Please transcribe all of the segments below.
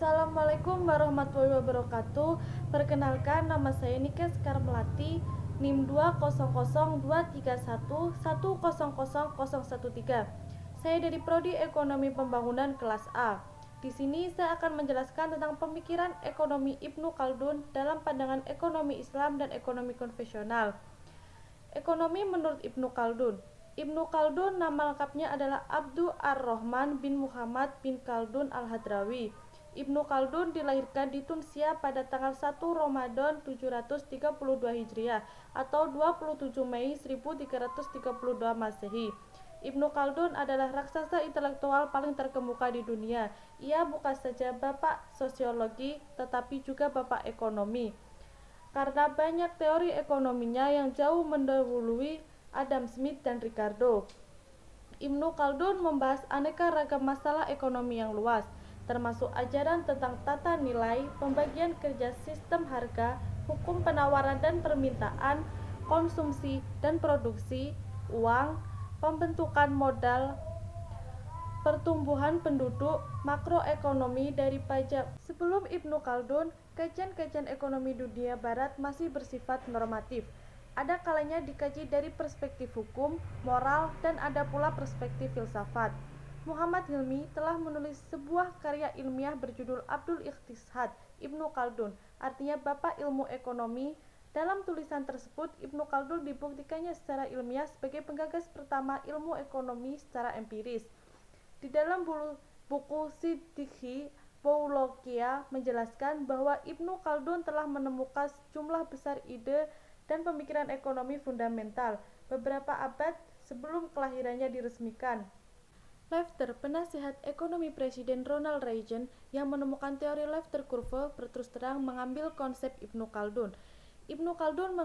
Assalamualaikum warahmatullahi wabarakatuh. Perkenalkan, nama saya Nika Sekar Melati, NIM 200231100100013. Saya dari Prodi Ekonomi Pembangunan kelas A. Di sini saya akan menjelaskan tentang pemikiran ekonomi Ibnu Khaldun dalam pandangan ekonomi Islam dan ekonomi konvensional. Ekonomi menurut Ibnu Khaldun. Ibnu Khaldun nama lengkapnya adalah Abdul Ar-Rahman bin Muhammad bin Khaldun Al-Hadrawi. Ibnu Khaldun dilahirkan di Tunisia pada tanggal 1 Ramadan 732 Hijriah atau 27 Mei 1332 Masehi. Ibnu Khaldun adalah raksasa intelektual paling terkemuka di dunia. Ia bukan saja bapak sosiologi, tetapi juga bapak ekonomi. Karena banyak teori ekonominya yang jauh mendahului Adam Smith dan Ricardo. Ibnu Khaldun membahas aneka ragam masalah ekonomi yang luas, termasuk ajaran tentang tata nilai, pembagian kerja, sistem harga, hukum penawaran dan permintaan, konsumsi dan produksi, uang, pembentukan modal, pertumbuhan penduduk, makroekonomi dari pajak. Sebelum Ibnu Khaldun, kajian-kajian ekonomi dunia barat masih bersifat normatif. Ada kalanya dikaji dari perspektif hukum, moral, dan ada pula perspektif filsafat. Muhammad Hilmi telah menulis sebuah karya ilmiah berjudul Abdul Iqtisad Ibnu Khaldun, artinya Bapak Ilmu Ekonomi. Dalam tulisan tersebut, Ibnu Khaldun dibuktikannya secara ilmiah sebagai penggagas pertama ilmu ekonomi secara empiris. Di dalam buku Siddiqi Poulokia menjelaskan bahwa Ibnu Khaldun telah menemukan sejumlah besar ide dan pemikiran ekonomi fundamental beberapa abad sebelum kelahirannya diresmikan. Laffer, penasihat ekonomi Presiden Ronald Reagan yang menemukan teori Laffer Curve, berterus terang mengambil konsep Ibnu Khaldun. Ibnu Khaldun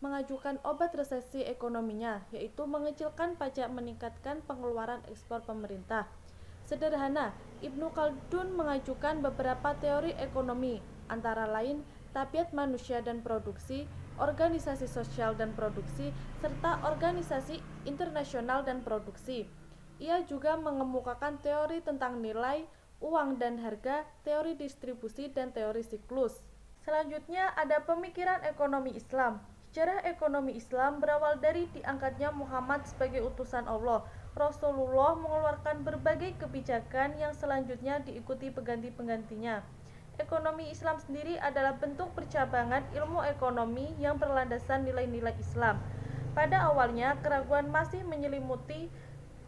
mengajukan obat resesi ekonominya, yaitu mengecilkan pajak, meningkatkan pengeluaran ekspor pemerintah. Sederhana, Ibnu Khaldun mengajukan beberapa teori ekonomi, antara lain tabiat manusia dan produksi, organisasi sosial dan produksi, serta organisasi internasional dan produksi. Ia juga mengemukakan teori tentang nilai, uang dan harga, teori distribusi, dan teori siklus. Selanjutnya ada pemikiran ekonomi Islam. Sejarah ekonomi Islam berawal dari diangkatnya Muhammad sebagai utusan Allah. Rasulullah mengeluarkan berbagai kebijakan yang selanjutnya diikuti pengganti-penggantinya. Ekonomi Islam sendiri adalah bentuk percabangan ilmu ekonomi yang berlandasan nilai-nilai Islam. Pada awalnya, keraguan masih menyelimuti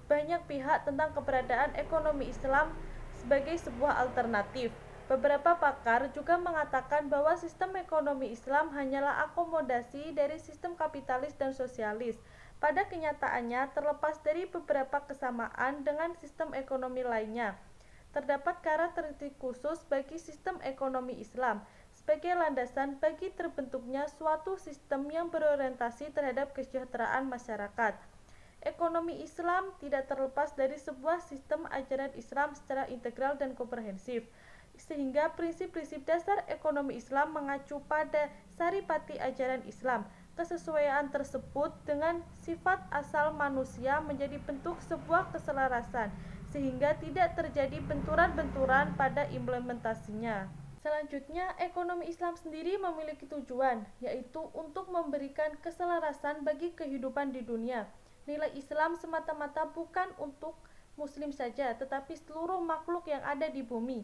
banyak pihak tentang keberadaan ekonomi Islam sebagai sebuah alternatif. Beberapa pakar juga mengatakan bahwa sistem ekonomi Islam hanyalah akomodasi dari sistem kapitalis dan sosialis. Pada kenyataannya, terlepas dari beberapa kesamaan dengan sistem ekonomi lainnya, terdapat karakteristik khusus bagi sistem ekonomi Islam sebagai landasan bagi terbentuknya suatu sistem yang berorientasi terhadap kesejahteraan masyarakat. Ekonomi Islam tidak terlepas dari sebuah sistem ajaran Islam secara integral dan komprehensif, sehingga prinsip-prinsip dasar ekonomi Islam mengacu pada saripati ajaran Islam. Kesesuaian tersebut dengan sifat asal manusia menjadi bentuk sebuah keselarasan, sehingga tidak terjadi benturan-benturan pada implementasinya. Selanjutnya, ekonomi Islam sendiri memiliki tujuan, yaitu untuk memberikan keselarasan bagi kehidupan di dunia. Nilai Islam semata-mata bukan untuk Muslim saja, tetapi seluruh makhluk yang ada di bumi.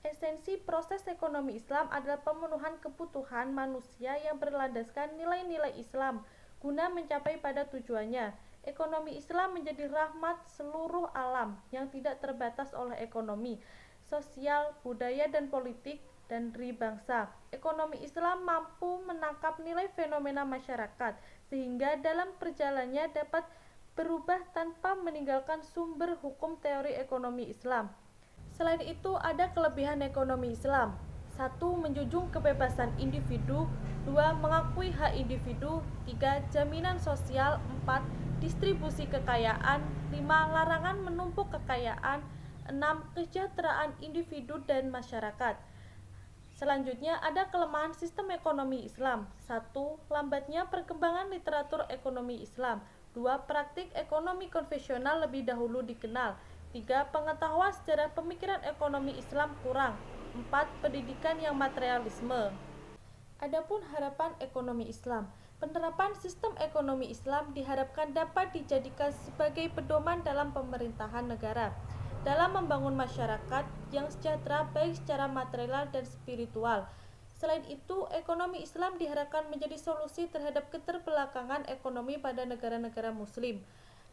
Esensi proses ekonomi Islam adalah pemenuhan kebutuhan manusia yang berlandaskan nilai-nilai Islam guna mencapai pada tujuannya. Ekonomi Islam menjadi rahmat seluruh alam yang tidak terbatas oleh ekonomi, sosial, budaya, dan politik dan bangsa. Ekonomi Islam mampu menangkap nilai fenomena masyarakat, sehingga dalam perjalanannya dapat berubah tanpa meninggalkan sumber hukum teori ekonomi Islam. Selain itu, ada kelebihan ekonomi Islam. 1. Menjunjung kebebasan individu. 2. Mengakui hak individu. 3. Jaminan sosial. 4. Distribusi kekayaan. 5. Larangan menumpuk kekayaan. 6. Kesejahteraan individu dan masyarakat. Selanjutnya ada kelemahan sistem ekonomi Islam. 1. Lambatnya perkembangan literatur ekonomi Islam. 2. Praktik ekonomi konvensional lebih dahulu dikenal. 3. Pengetahuan sejarah pemikiran ekonomi Islam kurang. 4. Pendidikan yang materialisme. Adapun harapan ekonomi Islam, penerapan sistem ekonomi Islam diharapkan dapat dijadikan sebagai pedoman dalam pemerintahan negara, dalam membangun masyarakat yang sejahtera baik secara material dan spiritual. Selain itu, ekonomi Islam diharapkan menjadi solusi terhadap keterbelakangan ekonomi pada negara-negara Muslim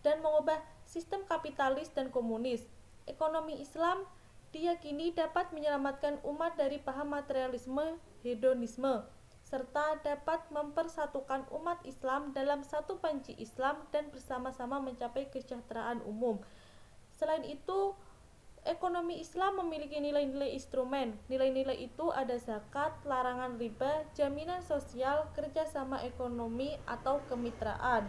dan mengubah sistem kapitalis dan komunis. Ekonomi Islam diyakini dapat menyelamatkan umat dari paham materialisme, hedonisme, serta dapat mempersatukan umat Islam dalam satu panji Islam dan bersama-sama mencapai kesejahteraan umum. Selain itu, ekonomi Islam memiliki nilai-nilai instrumen. Nilai-nilai itu ada zakat, larangan riba, jaminan sosial, kerjasama ekonomi atau kemitraan.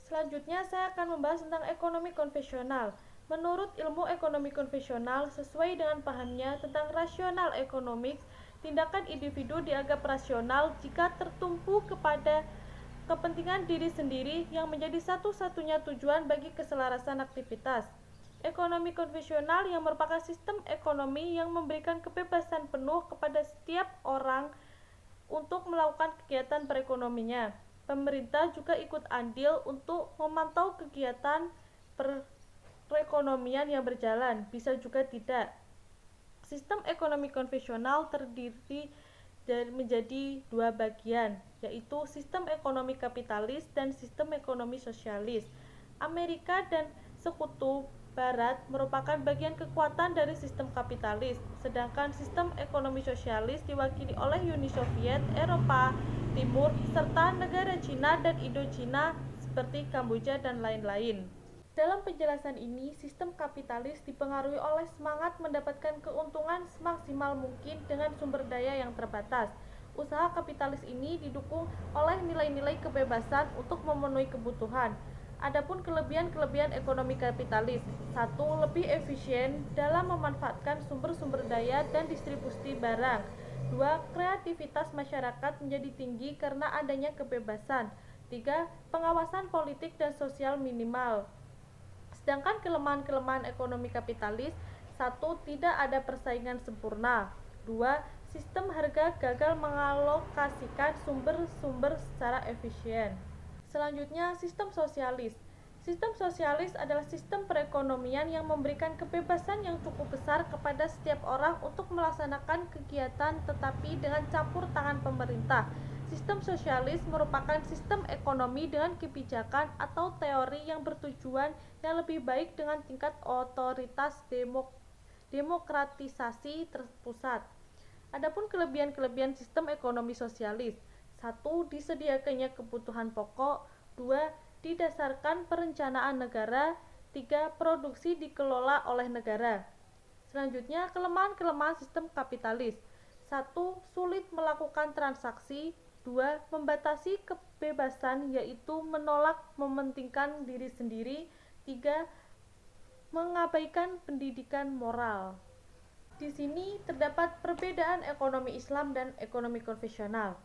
Selanjutnya saya akan membahas tentang ekonomi konvensional. Menurut ilmu ekonomi konvensional, sesuai dengan pahamnya tentang rasional economics, tindakan individu dianggap rasional jika tertumpu kepada kepentingan diri sendiri yang menjadi satu-satunya tujuan bagi keselarasan aktivitas. Ekonomi konvensional yang merupakan sistem ekonomi yang memberikan kebebasan penuh kepada setiap orang untuk melakukan kegiatan perekonominya. Pemerintah juga ikut andil untuk memantau kegiatan perekonomian yang berjalan, bisa juga tidak. Sistem ekonomi konvensional terdiri menjadi dua bagian, yaitu sistem ekonomi kapitalis dan sistem ekonomi sosialis. Amerika dan Sekutu Barat merupakan bagian kekuatan dari sistem kapitalis, sedangkan sistem ekonomi sosialis diwakili oleh Uni Soviet, Eropa Timur, serta negara Cina dan Indochina seperti Kamboja dan lain-lain. Dalam penjelasan ini, sistem kapitalis dipengaruhi oleh semangat mendapatkan keuntungan semaksimal mungkin dengan sumber daya yang terbatas. Usaha kapitalis ini didukung oleh nilai-nilai kebebasan untuk memenuhi kebutuhan. Adapun kelebihan-kelebihan ekonomi kapitalis: 1. Lebih efisien dalam memanfaatkan sumber-sumber daya dan distribusi barang. 2. Kreativitas masyarakat menjadi tinggi karena adanya kebebasan. 3. Pengawasan politik dan sosial minimal. Sedangkan kelemahan-kelemahan ekonomi kapitalis: 1. Tidak ada persaingan sempurna. 2. Sistem harga gagal mengalokasikan sumber-sumber secara efisien. Selanjutnya, sistem sosialis. Sistem sosialis adalah sistem perekonomian yang memberikan kebebasan yang cukup besar kepada setiap orang untuk melaksanakan kegiatan tetapi dengan campur tangan pemerintah. Sistem sosialis merupakan sistem ekonomi dengan kebijakan atau teori yang bertujuan yang lebih baik dengan tingkat otoritas demokratisasi terpusat. Adapun kelebihan-kelebihan sistem ekonomi sosialis: 1. Disediakannya kebutuhan pokok. 2. Didasarkan perencanaan negara. 3. Produksi dikelola oleh negara. Selanjutnya, kelemahan-kelemahan sistem kapitalis: 1. Sulit melakukan transaksi. 2. Membatasi kebebasan, yaitu menolak mementingkan diri sendiri. 3. Mengabaikan pendidikan moral. Di sini terdapat perbedaan ekonomi Islam dan ekonomi konvensional.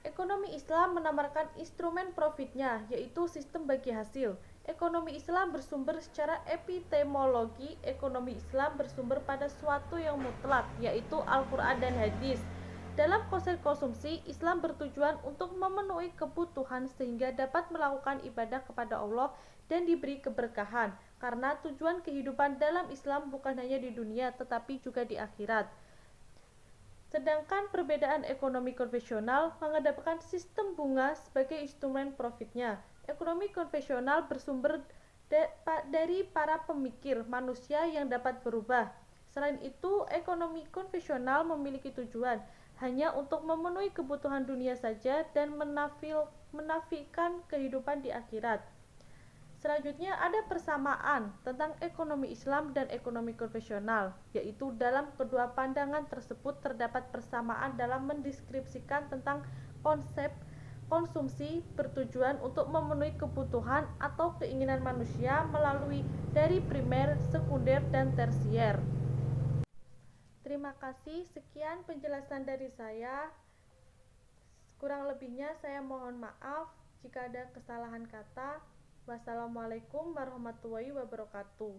Ekonomi Islam menawarkan instrumen profitnya, yaitu sistem bagi hasil. Ekonomi Islam bersumber secara epistemologi. Ekonomi Islam bersumber pada suatu yang mutlak, yaitu Al-Quran dan Hadis. Dalam konsep konsumsi, Islam bertujuan untuk memenuhi kebutuhan sehingga dapat melakukan ibadah kepada Allah dan diberi keberkahan, karena tujuan kehidupan dalam Islam bukan hanya di dunia tetapi juga di akhirat. Sedangkan perbedaan ekonomi konvensional mengedepankan sistem bunga sebagai instrumen profitnya. Ekonomi konvensional bersumber dari para pemikir manusia yang dapat berubah. Selain itu, ekonomi konvensional memiliki tujuan hanya untuk memenuhi kebutuhan dunia saja dan menafikan kehidupan di akhirat. Selanjutnya ada persamaan tentang ekonomi Islam dan ekonomi konvensional, yaitu dalam kedua pandangan tersebut terdapat persamaan dalam mendeskripsikan tentang konsep konsumsi bertujuan untuk memenuhi kebutuhan atau keinginan manusia melalui dari primer, sekunder, dan tersier. Terima kasih, sekian penjelasan dari saya. Kurang lebihnya saya mohon maaf jika ada kesalahan kata. Wassalamualaikum warahmatullahi wabarakatuh.